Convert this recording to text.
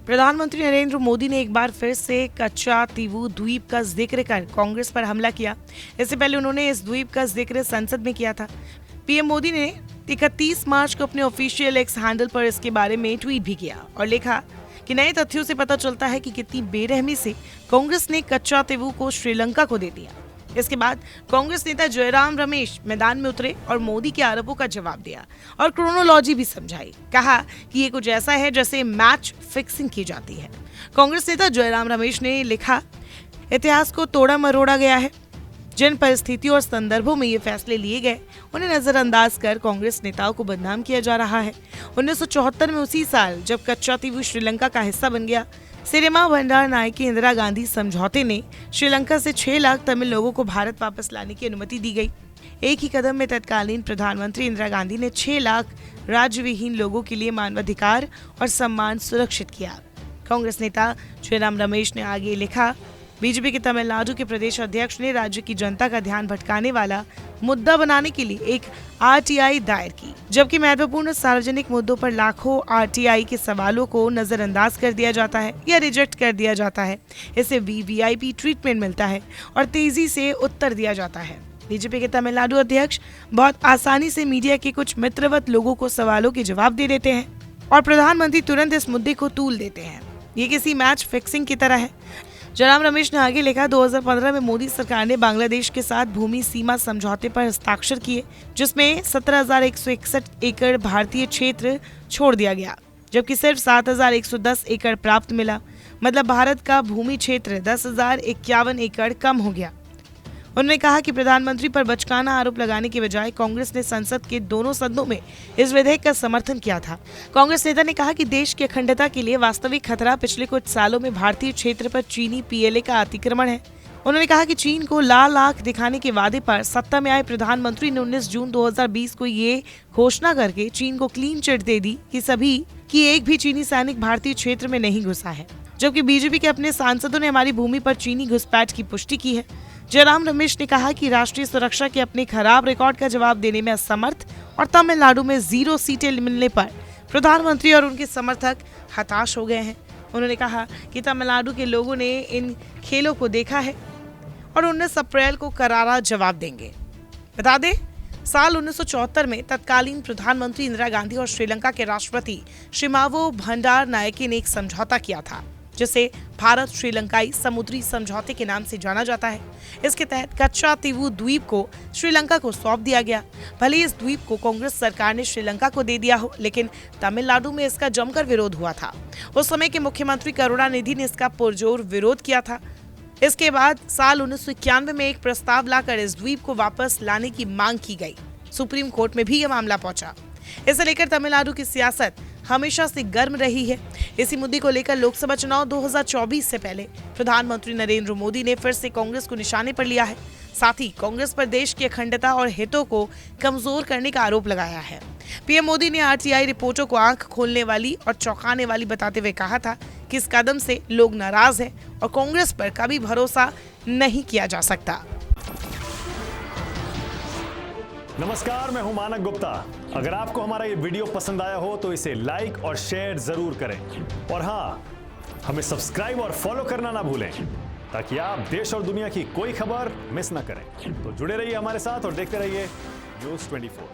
प्रधानमंत्री नरेंद्र मोदी ने एक बार फिर से कच्चातीवू द्वीप का जिक्र कर कांग्रेस पर हमला किया। इससे पहले उन्होंने इस द्वीप का जिक्र संसद में किया था। पीएम मोदी ने 31 मार्च को अपने ऑफिशियल एक्स हैंडल पर इसके बारे में ट्वीट भी किया और लिखा कि नए तथ्यों से पता चलता है कि कितनी बेरहमी से कांग्रेस ने कच्चातीवू को श्रीलंका को दे दिया। इसके बाद कांग्रेस नेता जयराम रमेश मैदान में उतरे और मोदी के आरोपों का जवाब दिया और क्रोनोलॉजी भी समझाई। कहा कि ये कुछ ऐसा है जैसे मैच फिक्सिंग की जाती है। कांग्रेस नेता जयराम रमेश ने लिखा, इतिहास को तोड़ा मरोड़ा गया है। जिन परिस्थितियों और संदर्भों में ये फैसले लिए गए उन्हें नजरअंदाज कर कांग्रेस नेताओं को बदनाम किया जा रहा है। 1974 में उसी साल जब कच्चातीवू श्रीलंका का हिस्सा बन गया, सिरिमा भंडार नायके इंदिरा गांधी समझौते ने श्रीलंका से 6 लाख तमिल लोगों को भारत वापस लाने की अनुमति दी गई। एक ही कदम में तत्कालीन प्रधानमंत्री इंदिरा गांधी ने 6 लाख राज्यविहीन लोगों के लिए मानवाधिकार और सम्मान सुरक्षित किया। कांग्रेस नेता जयराम रमेश ने आगे लिखा, बीजेपी के तमिलनाडु के प्रदेश अध्यक्ष ने राज्य की जनता का ध्यान भटकाने वाला मुद्दा बनाने के लिए एक आरटीआई दायर की, जबकि महत्वपूर्ण सार्वजनिक मुद्दों पर लाखों आरटीआई के सवालों को नजरअंदाज कर दिया जाता है या रिजेक्ट कर दिया जाता है। इससे वीवीआईपी ट्रीटमेंट मिलता है और तेजी से उत्तर दिया जाता है। बीजेपी के तमिलनाडु अध्यक्ष बहुत आसानी से मीडिया के कुछ मित्रवत लोगों को सवालों के जवाब दे देते हैं और प्रधानमंत्री तुरंत इस मुद्दे को तूल देते हैं। ये किसी मैच फिक्सिंग की तरह है। जयराम रमेश ने आगे लिखा, 2015 में मोदी सरकार ने बांग्लादेश के साथ भूमि सीमा समझौते पर हस्ताक्षर किए, जिसमें 17,161 एकड़ भारतीय क्षेत्र छोड़ दिया गया, जबकि सिर्फ 7,110 एकड़ प्राप्त मिला। मतलब भारत का भूमि क्षेत्र 10,051 एकड़ कम हो गया। उन्होंने कहा कि प्रधानमंत्री पर बचकाना आरोप लगाने के बजाय कांग्रेस ने संसद के दोनों सदनों में इस विधेयक का समर्थन किया था। कांग्रेस नेता ने कहा कि देश की अखंडता के लिए वास्तविक खतरा पिछले कुछ सालों में भारतीय क्षेत्र पर चीनी पीएलए का अतिक्रमण है। उन्होंने कहा कि चीन को लाल आंख दिखाने के वादे पर सत्ता में आए प्रधानमंत्री ने 19 जून 2020 को ये घोषणा करके चीन को क्लीन चिट दे दी कि एक भी चीनी सैनिक भारतीय क्षेत्र में नहीं घुसा है, जबकि बीजेपी के अपने सांसदों ने हमारी भूमि पर चीनी घुसपैठ की पुष्टि की है। जयराम रमेश ने कहा कि राष्ट्रीय सुरक्षा के अपने खराब रिकॉर्ड का जवाब देने में असमर्थ और तमिलनाडु में 0 सीटें मिलने पर प्रधानमंत्री और उनके समर्थक हताश हो गए हैं। उन्होंने कहा कि तमिलनाडु के लोगों ने इन खेलों को देखा है और 19 अप्रैल को करारा जवाब देंगे। बता दें, साल 1974 में तत्कालीन प्रधानमंत्री इंदिरा गांधी और श्रीलंका के राष्ट्रपति श्रीमावो भंडार नायके ने एक समझौता किया था, जिसे भारत श्रीलंकाई समुद्री समझौते के नाम से जाना जाता है। इसके तहत कच्चातीवू द्वीप को श्रीलंका को सौंप दिया गया। भले इस द्वीप को कांग्रेस सरकार ने श्रीलंका को दे दिया हो, लेकिन तमिलनाडु में इसका जमकर विरोध हुआ था। उस समय के मुख्यमंत्री करुणानिधि ने इसका पुरजोर विरोध किया था। इसके बाद साल 1991 में एक प्रस्ताव लाकर इस द्वीप को वापस लाने की मांग की गई। सुप्रीम कोर्ट में भी यह मामला पहुंचा। इसे लेकर तमिलनाडु की सियासत हमेशा से गर्म रही है। इसी मुद्दे को लेकर लोकसभा चुनाव 2024 से पहले प्रधानमंत्री नरेंद्र मोदी ने फिर से कांग्रेस को निशाने पर लिया है। साथ ही कांग्रेस पर देश की अखंडता और हितों को कमजोर करने का आरोप लगाया है। पीएम मोदी ने आरटीआई रिपोर्टों को आंख खोलने वाली और चौंकाने वाली बताते हुए कहा था कि इस कदम से लोग नाराज हैं और कांग्रेस पर कभी भरोसा नहीं किया जा सकता। नमस्कार, मैं हूं मानक गुप्ता। अगर आपको हमारा ये वीडियो पसंद आया हो तो इसे लाइक और शेयर जरूर करें और हाँ, हमें सब्सक्राइब और फॉलो करना ना भूलें ताकि आप देश और दुनिया की कोई खबर मिस ना करें। तो जुड़े रहिए हमारे साथ और देखते रहिए न्यूज़ 24।